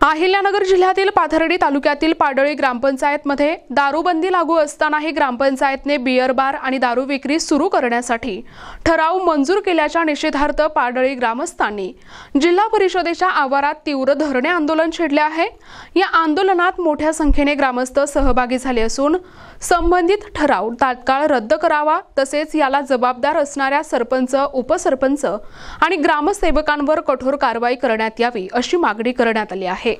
अहिल्यानगर जिल्ह्यातील पाथर्डी तालुक्यातील पाडळी ग्रामपंचायतमध्ये दारूबंदी लागू असतानाही ग्रामपंचायतने बियर बार आणि दारू विक्री सुरू करण्यासाठी ठराव मंजूर केल्याच्या निषेधार्थ पाडळी ग्रामस्थांनी जिल्हा परिषदेच्या आवारात तीव्र धरणे आंदोलन छेडले आहे। या आंदोलनात मोठ्या संख्येने ग्रामस्थ सहभागी झाले असून संबंधित ठराव तात्काळ रद्द करावा, तसेच याला जबाबदार असणाऱ्या सरपंच, उपसरपंच आणि ग्रामसेवकांवर कठोर कारवाई करण्यात यावी अशी मागणी करण्यात आली आहे।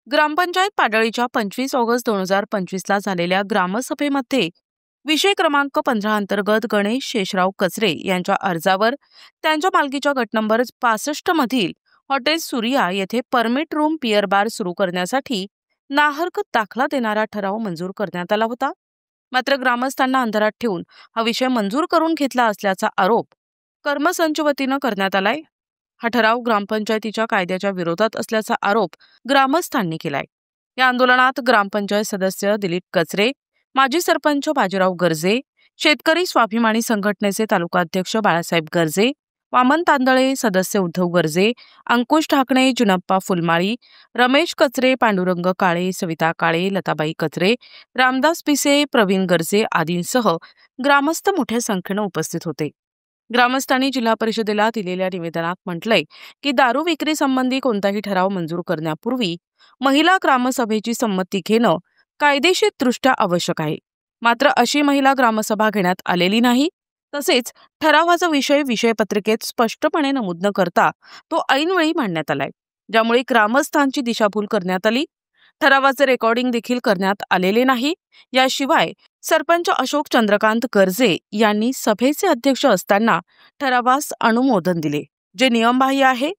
ग्रामपंचायत पाडळीच्या 25 ऑगस्ट 2025 ला झालेल्या ग्रामसभेमध्ये विषय क्रमांक 15 अंतर्गत गणेश शेषराव कचरे यांच्या अर्जावर त्यांच्या मालकीच्या गट नंबर 65 मधील हॉटेल सूर्या येथे परमिट रूम बियर बार सुरू करण्यासाठी नाहरकत दाखला देणारा ठराव मंजूर करण्यात आला होता। मात्र ग्रामस्थांना अंधारात ठेवून हा विषय मंजूर करून घेतला असल्याचा आरोप कर्मसंच वतीने करण्यात आलाय। हा ठराव ग्रामपंचायतीच्या कायद्याच्या विरोधात असल्याचा आरोप ग्रामस्थांनी केलाय। या आंदोलनात ग्रामपंचायत सदस्य दिलीप कचरे, माजी सरपंच बाजीराव गर्जे, शेतकरी स्वाभिमानी संघटनेचे तालुकाध्यक्ष बाळासाहेब गर्जे, वामन तांदळे, सदस्य उद्धव गर्जे, अंकुश ढाकणे, जुनप्पा फुलमाळी, रमेश कचरे, पांडुरंग काळे, सविता काळे, लताबाई कचरे, रामदास पिसे, प्रवीण गर्जे आदींसह ग्रामस्थ मोठ्या संख्येने उपस्थित होते। ग्रामस्थांनी जिल्हा परिषदेला दिलेल्या निवेदनात म्हटलंय की दारू विक्री संबंधी कोणताही ठराव मंजूर करण्यापूर्वी महिला ग्रामसभेची संमती घेणं कायदेशीरदृष्ट्या आवश्यक आहे। मात्र अशी महिला ग्रामसभा घेण्यात आलेली नाही। तसेच ठरावाचा विषय विषयपत्रिकेत स्पष्टपणे नमूद न करता तो ऐनवेळी मांडण्यात आलाय, ज्यामुळे ग्रामस्थांची दिशाभूल करण्यात आली। ठरावाचे रेकॉर्डिंग देखील करण्यात आलेले नाही। याशिवाय सरपंच अशोक चंद्रकांत गर्जे यांनी सभेचे अध्यक्ष असताना ठरावास अनुमोदन दिले, जे नियमबाह्य आहे।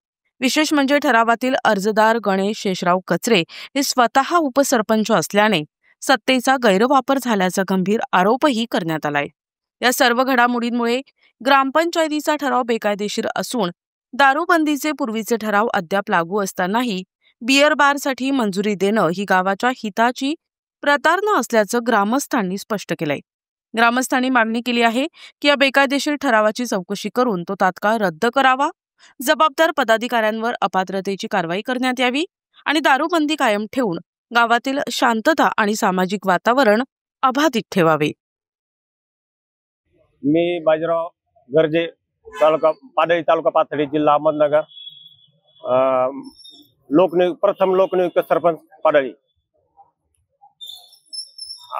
विशेष म्हणजे ठरावातील अर्जदार गणेश शेषराव कचरे हे स्वतः उपसरपंच असल्याने सत्तेचा गैरवापर झाल्याचा गंभीर आरोपही करण्यात आलाय। या सर्व घडामोडींमुळे ग्रामपंचायतीचा ठराव बेकायदेशीर असून दारूबंदीचे पूर्वीचे ठराव अद्याप लागू असतानाही बियर बारसाठी मंजुरी देणं ही गावाच्या हिताची प्रतारणा असल्याचं ग्रामस्थांनी स्पष्ट केलंय। ग्रामस्थांनी मागणी केली आहे की या बेकायदेशीर ठरावाची चौकशी करून तो तात्काळ रद्द करावा, जबाबदार पदाधिकाऱ्यांवर अपात्रतेची कारवाई करण्यात यावी आणि दारूबंदी कायम ठेवून गावातील शांतता आणि सामाजिक वातावरण अबाधित ठेवावे। मी बाजीराव गर्जे, तालुका पाडळी, तालुका पाथर्डी, जिल्हा अहमदनगर, प्रथम लोकनियुक्त सरपंच पाडळी।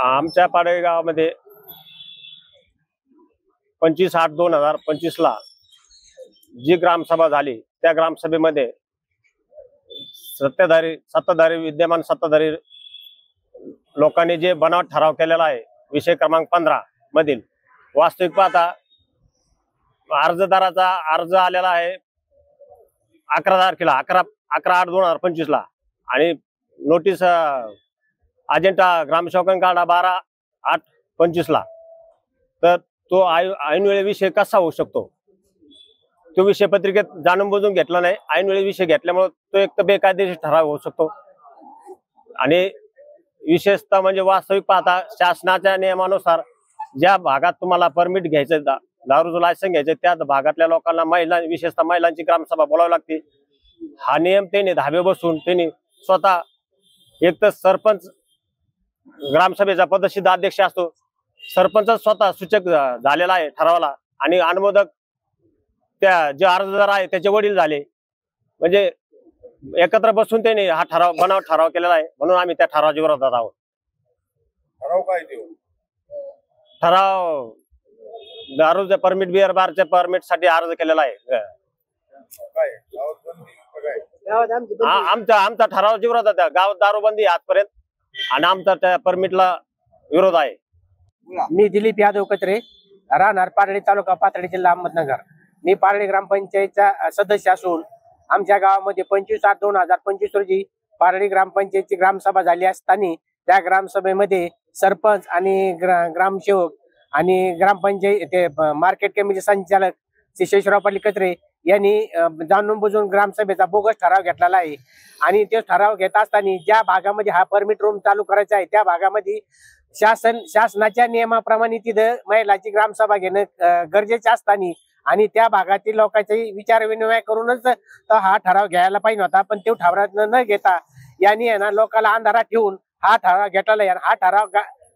आमच्या पाडळी गावामध्ये 25/8/2025 ला जी ग्रामसभा झाली त्या ग्रामसभेमध्ये सत्ताधारी विद्यमान सत्ताधारी लोकांनी जे बनावट ठराव केलेला आहे विषय क्रमांक 15 मधील, वास्तविक पाहता अर्जदाराचा अर्ज आलेला आहे 11 तारखेला 11/8/2025 ला आणि नोटीस अजेंडा ग्रामसेवकांनी काढला 12/8/25 ला। तर तो ऐनवेळी विषय कसा होऊ शकतो? तो विषय पत्रिकेत जाणून बुजून घेतला नाही। ऐनवेळी विषय घेतल्यामुळे तो एक तर बेकायदेशीर ठराव होऊ शकतो आणि विशेषतः म्हणजे वास्तविक पाहता शासनाच्या नियमानुसार ज्या भागात तुम्हाला परमिट घ्यायचं, दारूचं लायसन घ्यायचं, त्या भागातल्या लोकांना विशेषतः महिलांची ग्रामसभा बोलावी लागते। हा नियम त्यांनी धाबे बसून त्यांनी स्वतः एक तर सरपंच ग्रामसभेचा पदसिद्ध अध्यक्ष असतो, सरपंच स्वतः सूचक झालेला आहे ठरावाला आणि अनुमोदक त्या जे अर्जदार आहे त्याचे वडील झाले, म्हणजे एकत्र बसून त्यांनी हा ठराव बनावट ठराव केलेला आहे। म्हणून आम्ही त्या ठरावाच्या विरोधात आहोत। ठराव काय देऊ? ठराव दारूच्या परमिट, बियर बारच्या परमिट साठी अर्ज केलेला आहे। आमचा ठरावाच्या विरोधात आहे। गावात दारूबंदी आजपर्यंत आणि आमचा त्या परमिटला विरोध आहे। मी दिलीप यादव कचरे, राहणार पाडळी, तालुका पाथर्डी, जिल्हा अहमदनगर। मी पाडळी ग्रामपंचायतचा सदस्य असून आमच्या गावामध्ये 25/8/2025 रोजी पारडी ग्रामपंचायतची ग्रामसभा झाली असताना त्या ग्रामसभेमध्ये सरपंच आणि ग्रामसेवक आणि ग्रामपंचायत ते मार्केट कमिटी संचालक श्री शेषराव पाटील कचरे यांनी जाणून बुजून ग्रामसभेचा बोगस ठराव घेतलेला आहे। आणि तो ठराव घेत असताना ज्या भागामध्ये हा परमिट रूम चालू करायचा आहे त्या भागामध्ये शासनाच्या नियमाप्रमाणे तिथं महिलाची ग्रामसभा घेणं गरजेचे असताना आणि त्या भागातील लोकांचे विचार विनिमय करूनच हा ठराव घ्यायला पाहिजे होता, पण तो ठराव न घेता यांनी ना लोकांना अंधारात ठेवून हा ठराव घेतलेला आहे। हा ठराव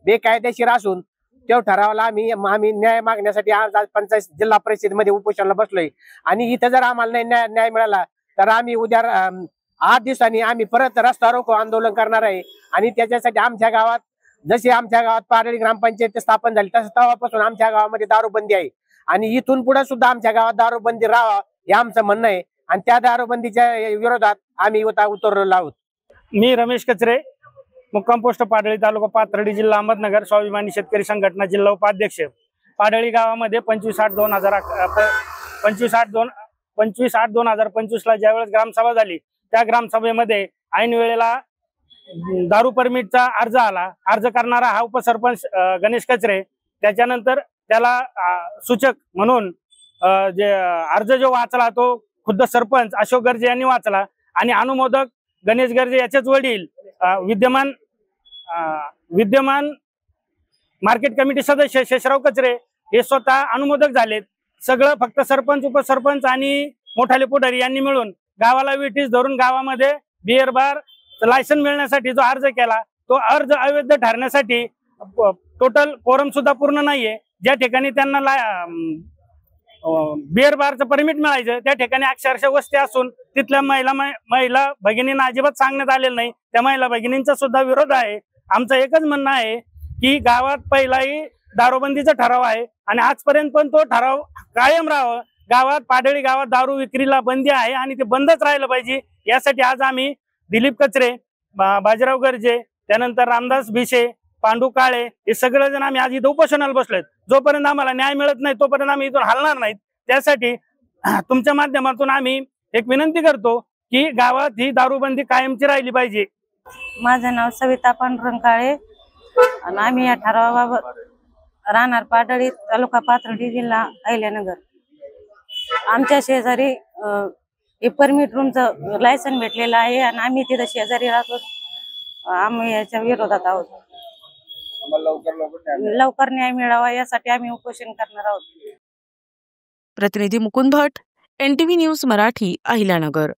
बेकायदेशीर असून त्या ठरावाला आम्ही न्याय मागण्यासाठी आज पंचायत जिल्हा परिषद मध्ये उपोषणाला बसलोय। आणि इथं जर आम्हाला न्याय मिळाला तर आम्ही उद्या 8 दिवसांनी आम्ही परत रस्ता रोको आंदोलन करणार आहे। आणि त्याच्यासाठी आमच्या गावात जशी आमच्या गावात पारडी ग्रामपंचायत स्थापन झाली तसं तेव्हापासून आमच्या गावामध्ये दारूबंदी आहे आणि इथून पुढे सुद्धा आमच्या गावात दारूबंदी राहावा हे आमचं म्हणणं आहे। आणि त्या दारूबंदीच्या विरोधात आम्ही उतरलेलो आहोत। मी रमेश कचरे, मुक्काम पोस्ट पाडळी, तालुका पाथर्डी, जिल्हा अहमदनगर, स्वाभिमानी शेतकरी संघटना जिल्हा उपाध्यक्ष। पाडळी गावामध्ये 25/8/2025 ला ज्यावेळेस ग्रामसभा झाली त्या ग्रामसभेमध्ये ऐन वेळेला दारू परमिटचा अर्ज करणारा हा उपसरपंच गणेश कचरे, त्याच्यानंतर त्याला सूचक म्हणून जे अर्ज जो वाचला तो खुद्द सरपंच अशोक गर्जे यांनी वाचला आणि अनुमोदक गणेश गर्जे याचेच वडील विद्यमान मार्केट कमिटी सदस्य शेषराव कचरे हे स्वतः अनुमोदक झालेत। सगळं फक्त सरपंच, उपसरपंच आणि मोठाले पुढारी यांनी मिळून गावाला विटीस धरून गावामध्ये बिअर बार लायसन मिळण्यासाठी जो अर्ज केला तो अर्ज अवैध ठरण्यासाठी टोटल कोरम सुद्धा पूर्ण नाहीये। ज्या ठिकाणी त्यांना बिअर बारचं परमिट मिळायचं त्या ठिकाणी अक्षरशः वस्ती असून तिथल्या महिला भगिनींना अजिबात सांगण्यात आलेलं नाही। त्या महिला भगिनींचा सुद्धा विरोध आहे। आमचं एकच म्हणणं आहे की गावात पहिलाही दारूबंदीचा ठराव आहे आणि आजपर्यंत पण तो ठराव कायम राहावं। गावात पाडळी गावात दारू विक्रीला बंदी आहे आणि ते बंदच राहिलं पाहिजे। यासाठी आज आम्ही दिलीप कचरे, बाजीराव गर्जे, त्यानंतर रामदास भिशे, पांडू काळे हे सगळेजण आम्ही आज इथं उपोषणाला बसलोय। जोपर्यंत आम्हाला न्याय मिळत नाही तोपर्यंत आम्ही इथून हलणार नाहीत। त्यासाठी तुमच्या माध्यमातून आम्ही एक विनंती करतो की गावात ही दारूबंदी कायमची राहिली पाहिजे। माझं नाव सविता पांडुरंग काळे आणि आम्ही या ठरावाबाबत राहणार पाडळी, तालुका पाथर्डी, जिल्हा अहिल्यानगर। आमच्या शेजारी हे परमिट रूमचं लायसन भेटलेलं आहे आणि आम्ही तिथं शेजारी राहतो। आम्ही याच्या विरोधात आहोत। लवकर न्याय मिळावा यासाठी आम्ही उपोषण करणार आहोत। प्रतिनिधी मुकुंद भट, NTV न्यूज मराठी, अहिल्यानगर।